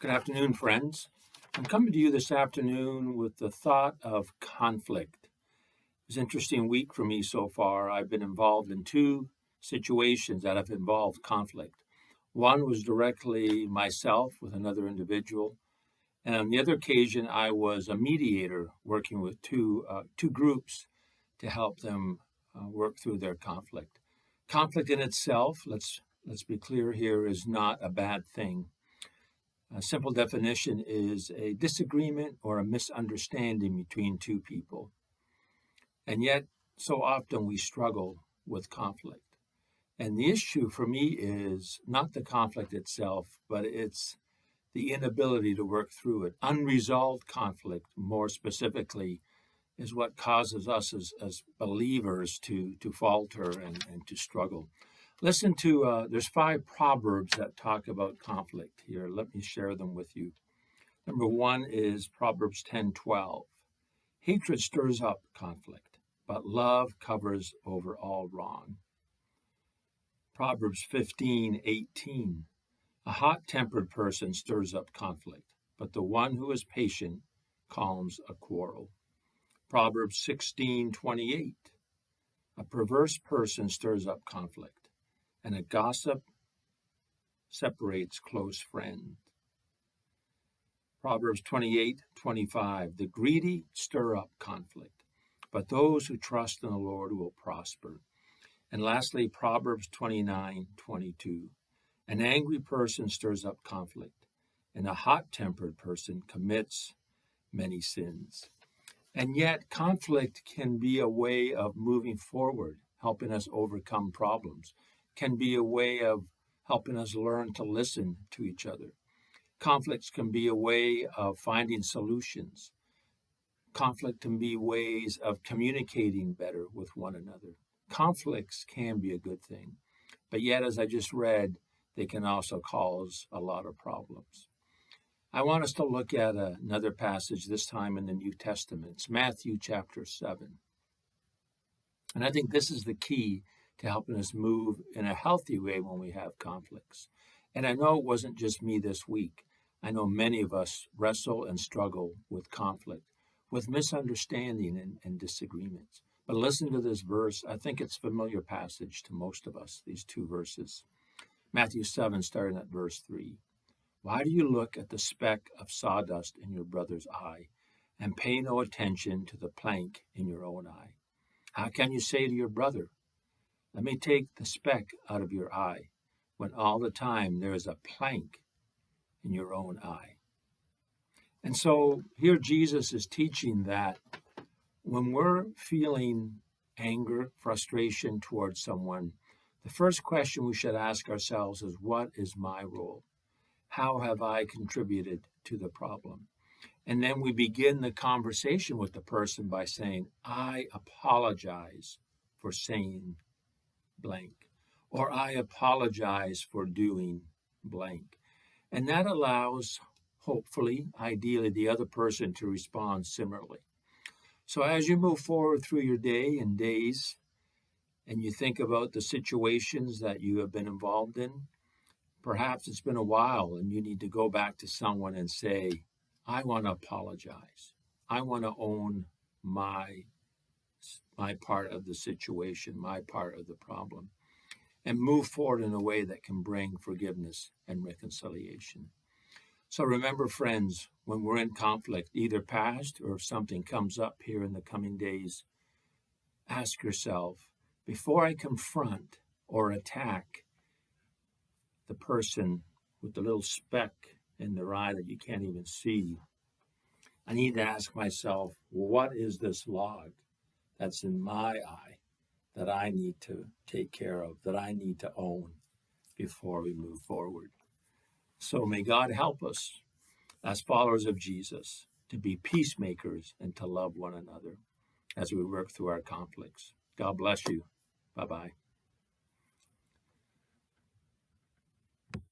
Good afternoon, friends. I'm coming to you this afternoon with the thought of conflict. It's an interesting week for me so far. I've been involved in two situations that have involved conflict. One was directly myself with another individual, and on the other occasion, I was a mediator working with two groups to help them work through their conflict. Conflict in itself, let's be clear here, is not a bad thing. A simple definition is a disagreement or a misunderstanding between two people. And yet, so often we struggle with conflict. And the issue for me is not the conflict itself, but it's the inability to work through it. Unresolved conflict, more specifically, is what causes us as believers to falter and to struggle. Listen to, there's 5 proverbs that talk about conflict here. Let me share them with you. Number 1 is Proverbs 10:12. Hatred stirs up conflict, but love covers over all wrong. Proverbs 15:18. A hot-tempered person stirs up conflict, but the one who is patient calms a quarrel. Proverbs 16:28. A perverse person stirs up conflict, and a gossip separates close friends. Proverbs 28:25. The greedy stir up conflict, but those who trust in the Lord will prosper. And lastly, Proverbs 29:22. An angry person stirs up conflict, and a hot-tempered person commits many sins. And yet, conflict can be a way of moving forward, helping us overcome problems, can be a way of helping us learn to listen to each other. Conflicts can be a way of finding solutions. Conflict can be ways of communicating better with one another. Conflicts can be a good thing, but yet, as I just read, they can also cause a lot of problems. I want us to look at another passage, this time in the New Testament. It's Matthew chapter 7. And I think this is the key to helping us move in a healthy way when we have conflicts. And I know it wasn't just me this week. I know many of us wrestle and struggle with conflict, with misunderstanding and disagreements. But listen to this verse. I think it's a familiar passage to most of us, these 2 verses. Matthew 7, starting at verse 3. Why do you look at the speck of sawdust in your brother's eye and pay no attention to the plank in your own eye? How can you say to your brother, let me take the speck out of your eye, when all the time there is a plank in your own eye? And so here Jesus is teaching that when we're feeling anger, frustration towards someone, the first question we should ask ourselves is, what is my role? How have I contributed to the problem? And then we begin the conversation with the person by saying, I apologize for saying blank, or I apologize for doing blank. And that allows, hopefully, ideally, the other person to respond similarly. So as you move forward through your day and days, and you think about the situations that you have been involved in, perhaps it's been a while and you need to go back to someone and say, I want to apologize. I want to own my part of the situation, my part of the problem, and move forward in a way that can bring forgiveness and reconciliation. So remember, friends, when we're in conflict, either past or if something comes up here in the coming days, ask yourself, before I confront or attack the person with the little speck in their eye that you can't even see, I need to ask myself, what is this log that's in my eye that I need to take care of, that I need to own before we move forward? So may God help us as followers of Jesus to be peacemakers and to love one another as we work through our conflicts. God bless you. Bye-bye.